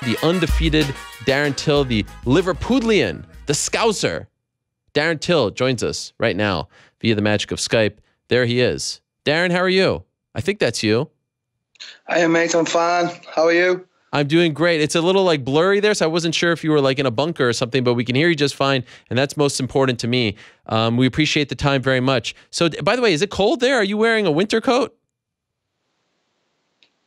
The undefeated Darren Till, the Liverpoolian, the Scouser. Darren Till joins us right now via the magic of Skype. There he is. Darren, how are you? I think that's you. Hey, mate, I'm fine. How are you? I'm doing great. It's a little like blurry there, so I wasn't sure if you were like in a bunker or something, but we can hear you just fine, and that's most important to me. We appreciate the time very much. So, by the way, is it cold there? Are you wearing a winter coat?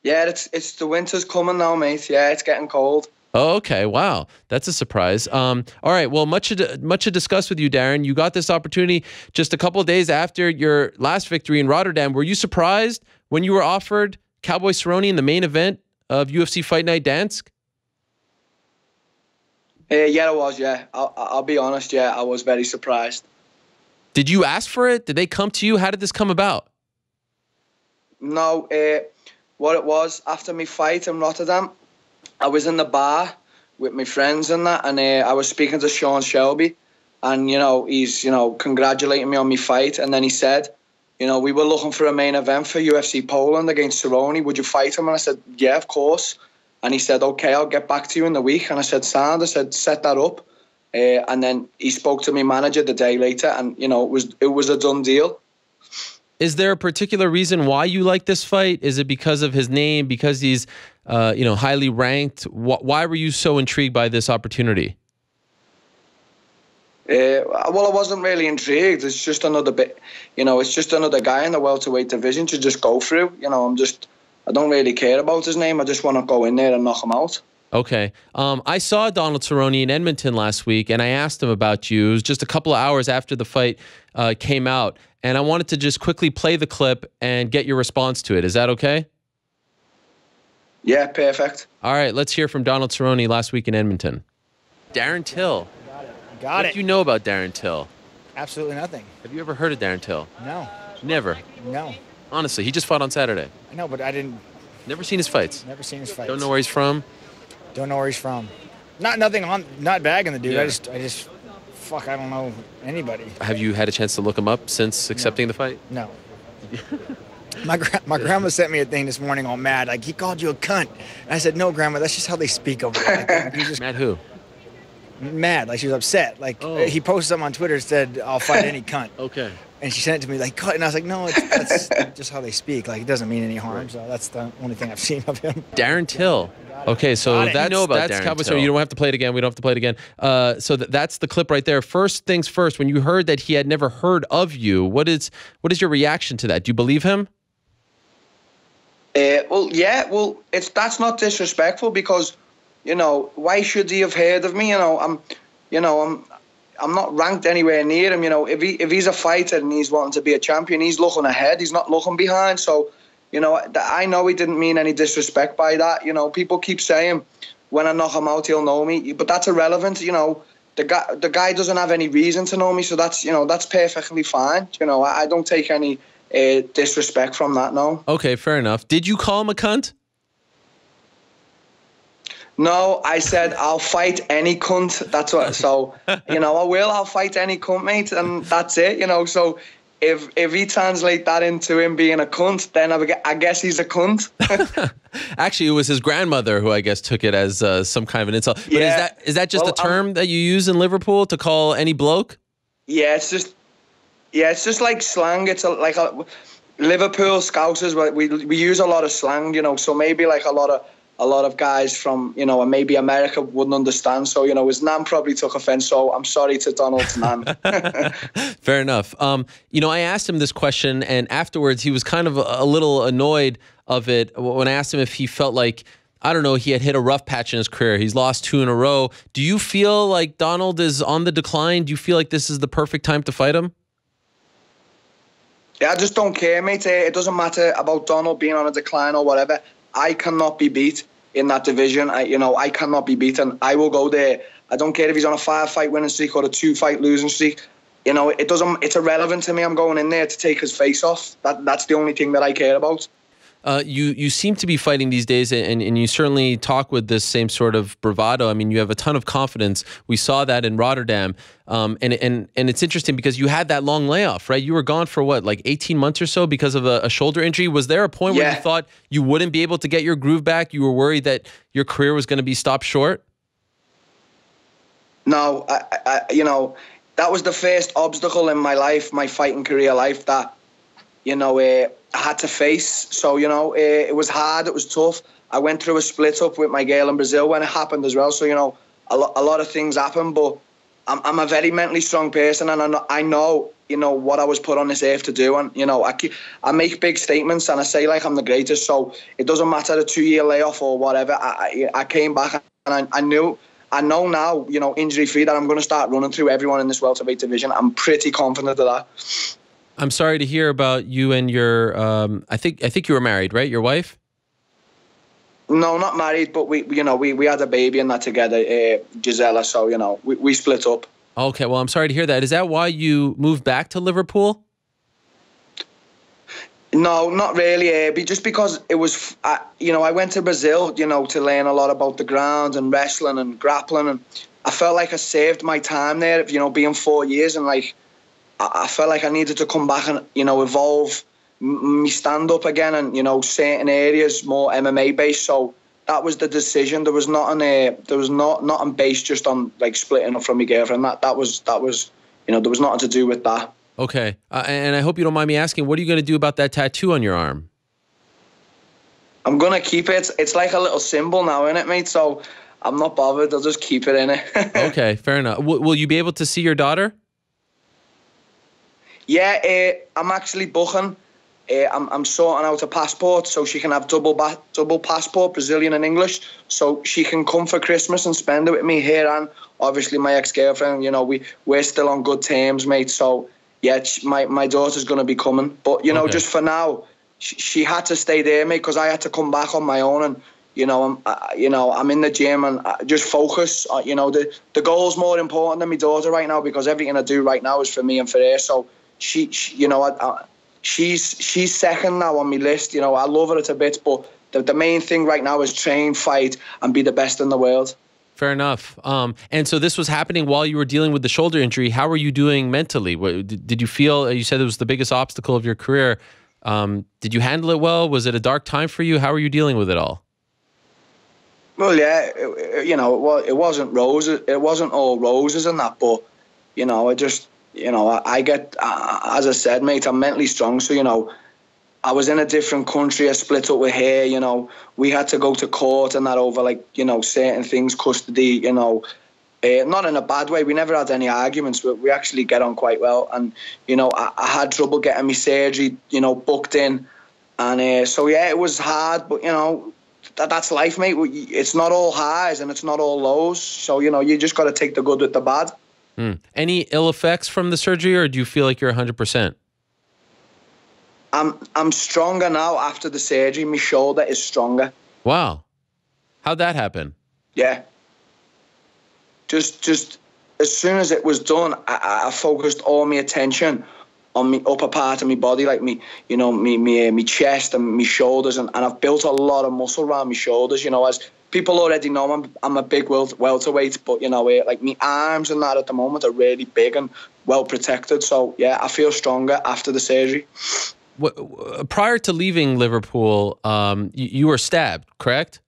Yeah, it's the winter's coming now, mate. Yeah, it's getting cold. Oh, okay. Wow. That's a surprise. All right. Well, much to discuss with you, Darren. You got this opportunity just a couple of days after your last victory in Rotterdam. Were you surprised when you were offered Cowboy Cerrone in the main event of UFC Fight Night Dansk? Yeah, I was, yeah. I'll be honest, yeah, I was very surprised. Did you ask for it? Did they come to you? How did this come about? No, what it was, after my fight in Rotterdam, I was in the bar with my friends and that, and I was speaking to Sean Shelby, and, he's, congratulating me on my fight, and then he said, we were looking for a main event for UFC Poland against Cerrone. Would you fight him? And I said, yeah, of course. And he said, okay, I'll get back to you in the week. And I said, sound. I said, set that up. And then he spoke to my manager the day later, and, it was a done deal. Is there a particular reason why you like this fight? Is it because of his name, because he's, highly ranked? Why were you so intrigued by this opportunity? Well, I wasn't really intrigued. It's just another bit, it's just another guy in the welterweight division to just go through. I don't really care about his name. I just want to go in there and knock him out. Okay. I saw Donald Cerrone in Edmonton last week, and I asked him about you. It was just a couple of hours after the fight came out, and I wanted to just quickly play the clip and get your response to it. Is that okay? Yeah, perfect. All right, let's hear from Donald Cerrone last week in Edmonton. Darren Till. Got it. What do you know about Darren Till? Absolutely nothing. Have you ever heard of Darren Till? No. Never? No. Honestly, he just fought on Saturday. I know, but I didn't. Never seen his fights? Never seen his fights. Don't know where he's from? Don't know where he's from. Not bagging the dude. Yeah. I just, I don't know anybody. Have you had a chance to look him up since accepting the fight? No. My grandma sent me a thing this morning all mad. Like, he called you a cunt. And I said, no, Grandma, that's just how they speak over there. Like, just Mad who? mad. Like, she was upset. Like, he posted something on Twitter, said, I'll fight any cunt. Okay. And she sent it to me like, cut. And I was like, no, that's just how they speak. Like, it doesn't mean any harm. So that's the only thing I've seen of him. Darren Till. Okay, so that's Cowboy Cerrone. You don't have to play it again. We don't have to play it again. So that's the clip right there. First things first, when you heard that he had never heard of you, what is your reaction to that? Do you believe him? That's not disrespectful because, why should he have heard of me? I'm not ranked anywhere near him. If he's a fighter and he's wanting to be a champion, he's looking ahead. He's not looking behind. So, I know he didn't mean any disrespect by that. People keep saying when I knock him out, he'll know me, but that's irrelevant. The guy doesn't have any reason to know me, so that's perfectly fine. I don't take any disrespect from that. No. Okay, fair enough. Did you call him a cunt? No, I said I'll fight any cunt. That's what. So I'll fight any cunt, mate, and that's it. So if he translate that into him being a cunt, then I guess he's a cunt. Actually, it was his grandmother who I guess took it as some kind of an insult. But yeah. Is that just a term that you use in Liverpool to call any bloke? Yeah, it's just like slang. It's like Liverpool Scousers. We use a lot of slang, so maybe like a lot of guys from, maybe America wouldn't understand. So, his nan probably took offense. So I'm sorry to Donald's nan. Fair enough. I asked him this question, and afterwards he was kind of a little annoyed of it when I asked him if he felt like, I don't know, he had hit a rough patch in his career. He's lost 2 in a row. Do you feel like Donald is on the decline? Do you feel like this is the perfect time to fight him? Yeah, I just don't care, mate. It doesn't matter about Donald being on a decline or whatever. I cannot be beat in that division. I cannot be beaten. I will go there. I don't care if he's on a 5-fight winning streak or a 2-fight losing streak. It's irrelevant to me. I'm going in there to take his face off. That's the only thing that I care about. You seem to be fighting these days, and you certainly talk with this same sort of bravado. I mean, you have a ton of confidence. We saw that in Rotterdam, and it's interesting because you had that long layoff, right? You were gone for what, like 18 months or so because of a shoulder injury. Was there a point where you thought you wouldn't be able to get your groove back? You were worried that your career was going to be stopped short? No, you know, that was the first obstacle in my life, my fighting career life, that, you know, I had to face. So, you know, it was hard, it was tough. I went through a split up with my girl in Brazil when it happened as well. So, you know, a lot of things happened, but I'm a very mentally strong person, and I know, you know, what I was put on this earth to do. And, you know, I make big statements and I say like I'm the greatest. So it doesn't matter the 2-year layoff or whatever. I came back, and I know now, you know, injury-free, that I'm going to start running through everyone in this welterweight division. I'm pretty confident of that. I'm sorry to hear about you and your, I think you were married, right? Your wife? No, not married, but we had a baby and that together, Gisela. So, you know, we split up. Okay, well, I'm sorry to hear that. Is that why you moved back to Liverpool? No, not really. Just because it was, you know, I went to Brazil, you know, to learn a lot about the ground and wrestling and grappling, and I felt like I saved my time there, you know, being 4 years, and like I felt like I needed to come back and, you know, evolve me stand up again, and, you know, certain areas more MMA based. So that was the decision. There was nothing based just on like splitting up from my girlfriend. That was you know, there was nothing to do with that. Okay. And I hope you don't mind me asking, what are you going to do about that tattoo on your arm? I'm going to keep it. It's like a little symbol now, innit, mate? So I'm not bothered. I'll just keep it in it. Okay, fair enough. Will you be able to see your daughter? Yeah, I'm actually booking. I'm sorting out a passport so she can have double passport, Brazilian and English, so she can come for Christmas and spend it with me here. And obviously my ex-girlfriend, you know, we're still on good terms, mate. So yeah, my daughter's going to be coming. But, you know, just for now, she had to stay there, mate, because I had to come back on my own. And, you know, I'm in the gym and just focus. You know, the goal's more important than my daughter right now, because everything I do right now is for me and for her. So she you know, she's second now on my list. You know, I love her a bit, but the main thing right now is train, fight, and be the best in the world. Fair enough. And so this was happening while you were dealing with the shoulder injury. How were you doing mentally? Did you feel, you said it was the biggest obstacle of your career. Did you handle it well? Was it a dark time for you? How were you dealing with it all? Well, yeah, you know, it wasn't roses. It wasn't all roses and that, but, you know, I get, as I said, mate, I'm mentally strong. So, you know, I was in a different country. I split up with her, you know. We had to go to court and that over, like, you know, certain things, custody, you know. Not in a bad way. We never had any arguments. We actually get on quite well. And, you know, I had trouble getting my surgery, you know, booked in. And so, yeah, it was hard. But, you know, that's life, mate. It's not all highs and it's not all lows. So, you know, you just got to take the good with the bad. Any ill effects from the surgery, or do you feel like you're 100%? I'm stronger now after the surgery. My shoulder is stronger. Wow. How'd that happen? Yeah. Just as soon as it was done, I focused all my attention on my upper part of my body, like me, you know, me chest and my shoulders, and I've built a lot of muscle around my shoulders. You know, as people already know, I'm a big welterweight, but, you know, like my arms and that at the moment are really big and well protected. So yeah, I feel stronger after the surgery. Prior to leaving Liverpool, you were stabbed, correct?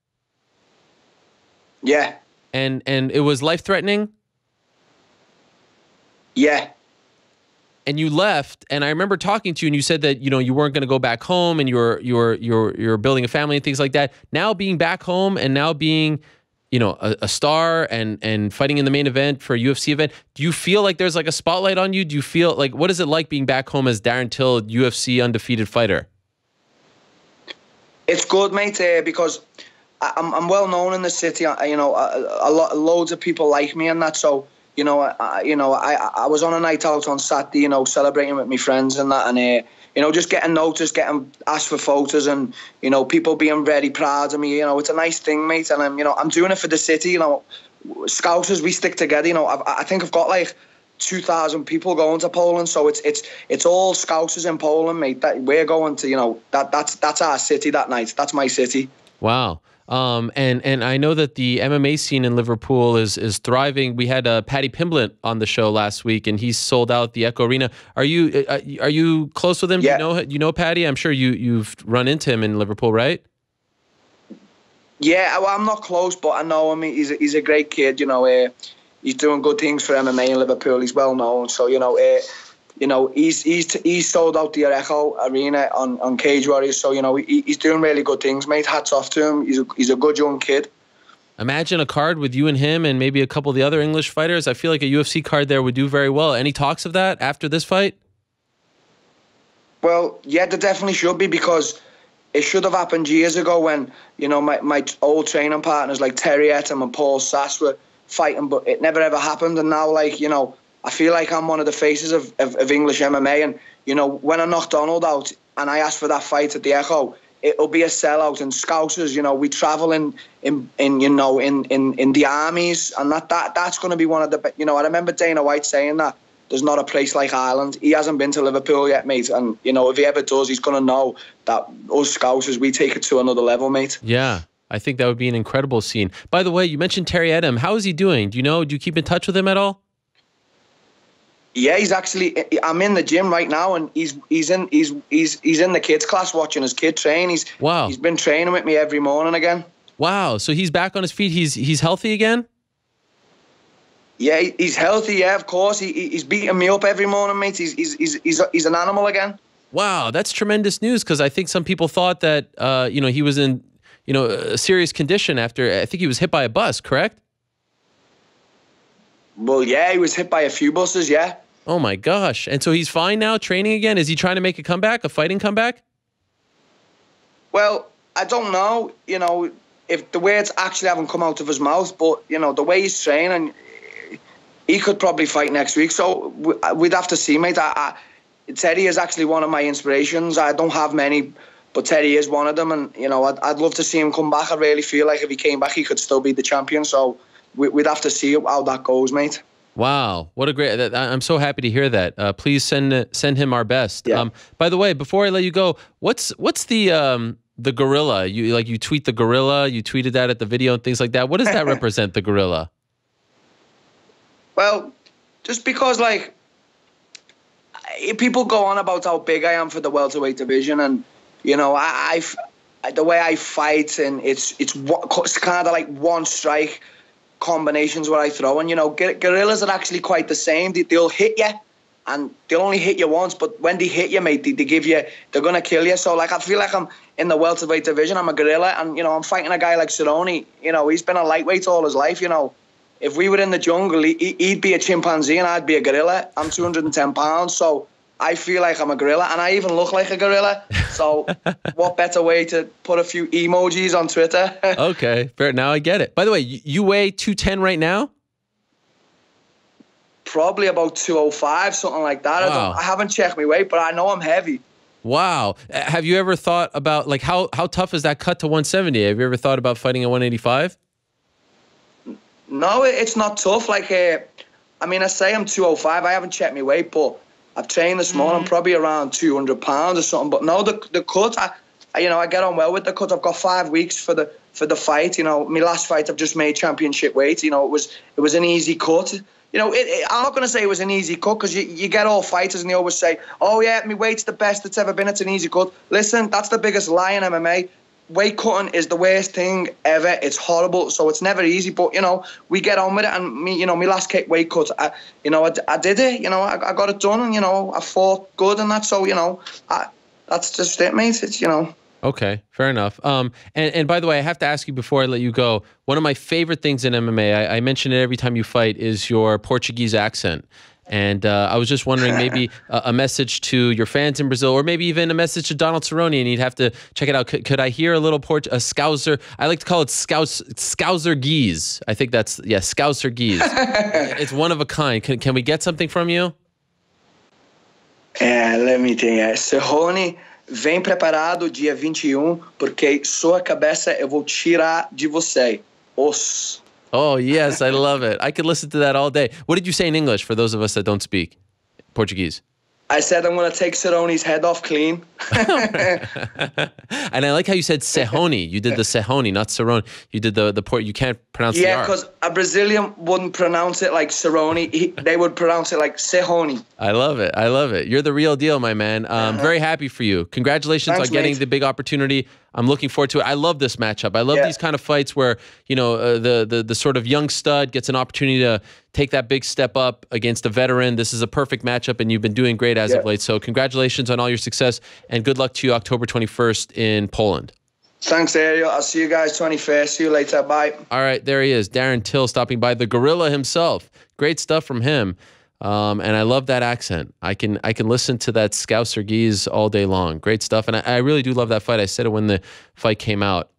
Yeah. And it was life-threatening? Yeah. And you left, and I remember talking to you, and you said that, you know, you weren't going to go back home, and you're building a family and things like that. Now being back home and now being, you know, a star and fighting in the main event for a UFC event, do you feel like there's like a spotlight on you? Do you feel like, what is it like being back home as Darren Till, UFC undefeated fighter? It's good, mate, because I'm well known in the city. You know, loads of people like me and that. So, you know, I was on a night out on Saturday, you know, celebrating with my friends and that, and you know, just getting noticed, getting asked for photos, and, you know, people being very proud of me. You know, it's a nice thing, mate, and you know, I'm doing it for the city. You know, Scousers, we stick together. You know, I think I've got like 2,000 people going to Poland, so it's all Scousers in Poland, mate. That we're going to, you know, that's our city that night. That's my city. Wow. And I know that the MMA scene in Liverpool is thriving. We had Paddy Pimblett on the show last week, and he sold out the Echo Arena. Are you close with him? Yeah. Do you know Paddy? I'm sure you've run into him in Liverpool, right? Yeah, well, I'm not close, but I know him. He's a great kid. You know, he's doing good things for MMA in Liverpool. He's well known, so you know, he's sold out the Echo Arena on Cage Warriors. So you know, he's doing really good things, mate. Hats off to him. He's a good young kid. Imagine a card with you and him, and maybe a couple of the other English fighters. I feel like a UFC card there would do very well. Any talks of that after this fight? Well, yeah, there definitely should be, because it should have happened years ago when, you know, my old training partners like Terry Etam and Paul Sass were fighting, but it never ever happened. And now, like, you know, I feel like I'm one of the faces of English MMA. And, you know, when I knocked Donald out and I asked for that fight at the Echo, it'll be a sellout. And Scousers, you know, we travel in the armies, and that's going to be one of the, you know, I remember Dana White saying that there's not a place like Ireland. He hasn't been to Liverpool yet, mate. And, you know, if he ever does, he's going to know that us Scousers, we take it to another level, mate. Yeah, I think that would be an incredible scene. By the way, you mentioned Terry Etam. How is he doing? Do you keep in touch with him at all? Yeah, he's actually, I'm in the gym right now, and he's in the kids class watching his kid train. He's been training with me every morning again. Wow. So he's back on his feet. He's healthy again? Yeah, he's healthy. Yeah, of course. He's beating me up every morning, mate. He's an animal again. Wow, that's tremendous news, because I think some people thought that you know, he was in, you know, a serious condition after, I think he was hit by a bus, correct? Well, yeah, he was hit by a few buses, yeah. Oh my gosh. And so he's fine now, training again? Is he trying to make a comeback, a fighting comeback? Well, I don't know, you know, if the words actually haven't come out of his mouth, but, you know, the way he's training, he could probably fight next week. So we'd have to see, mate. Teddy is actually one of my inspirations. I don't have many, but Teddy is one of them. And, you know, I'd love to see him come back. I really feel like if he came back, he could still be the champion. So we'd have to see how that goes, mate. Wow, what a great! I'm so happy to hear that. Please send him our best. Yeah. By the way, before I let you go, what's the gorilla? You tweet the gorilla. You tweeted that at the video and things like that. What does that represent, the gorilla? Well, just because, like, people go on about how big I am for the welterweight division, and, you know, the way I fight, and it's kind of like one strike combinations where I throw, and, you know, gorillas are actually quite the same. They'll hit you, and they'll only hit you once, but when they hit you, mate, they're gonna kill you. So, like, I feel like I'm in the welterweight division. I'm a gorilla, and, you know, I'm fighting a guy like Cerrone. You know, he's been a lightweight all his life. You know, if we were in the jungle, he'd be a chimpanzee and I'd be a gorilla. I'm 210 pounds, so I feel like I'm a gorilla, and I even look like a gorilla. So what better way to put a few emojis on Twitter? Okay, fair. Now I get it. By the way, you weigh 210 right now? Probably about 205, something like that. Wow. I haven't checked my weight, but I know I'm heavy. Wow. Have you ever thought about, like, how tough is that cut to 170? Have you ever thought about fighting at 185? No, it's not tough. Like, I mean, I say I'm 205. I haven't checked my weight, but I've trained this morning. I'm probably around 200 pounds or something. But no, the cut, I get on well with the cut. I've got 5 weeks for the fight. You know, my last fight, I've just made championship weight. You know, it was an easy cut. You know, I'm not going to say it was an easy cut, because you get all fighters and they always say, oh, yeah, my weight's the best it's ever been. It's an easy cut. Listen, that's the biggest lie in MMA. Weight cutting is the worst thing ever. It's horrible, so it's never easy. But, you know, we get on with it. And me, you know, my last weight cut, I did it. You know, I got it done, and, you know, I fought good and that. So, you know, that's just it, mate. It's, you know. Okay, fair enough. And by the way, I have to ask you before I let you go, one of my favorite things in MMA, I mention it every time you fight, is your Portuguese accent. And I was just wondering, maybe a message to your fans in Brazil, or maybe even a message to Donald Cerrone, and you'd have to check it out. Could I hear a little a Scouser? I like to call it Scouser Geese. I think that's, yeah, Scouser Geese. It's one of a kind. Can we get something from you? Let me think. Cerrone, vem preparado dia 21, porque sua cabeça eu vou tirar de você. Oh, yes, I love it. I could listen to that all day. What did you say in English for those of us that don't speak Portuguese? I said I'm going to take Cerrone's head off clean. And I like how you said Cerrone. You did the Cerrone, not Cerrone. You did the port. You can't pronounce the R. Yeah, because a Brazilian wouldn't pronounce it like Cerrone. They would pronounce it like Cerrone. I love it. I love it. You're the real deal, my man. Very happy for you. Congratulations Thanks, on getting mate. the big opportunity. I'm looking forward to it. I love this matchup. I love these kind of fights where, you know, the sort of young stud gets an opportunity to take that big step up against a veteran. This is a perfect matchup, and you've been doing great as of late. So congratulations on all your success, and good luck to you October 21st in Poland. Thanks, Ariel. I'll see you guys 21st. See you later. Bye. All right, there he is, Darren Till, stopping by, the gorilla himself. Great stuff from him. And I love that accent. I can listen to that Scouser all day long. Great stuff. And I really do love that fight. I said it when the fight came out.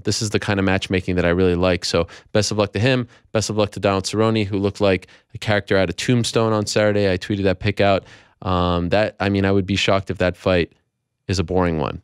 This is the kind of matchmaking that I really like. So best of luck to him. Best of luck to Donald Cerrone, who looked like a character out of Tombstone on Saturday. I tweeted that pic out. I would be shocked if that fight is a boring one.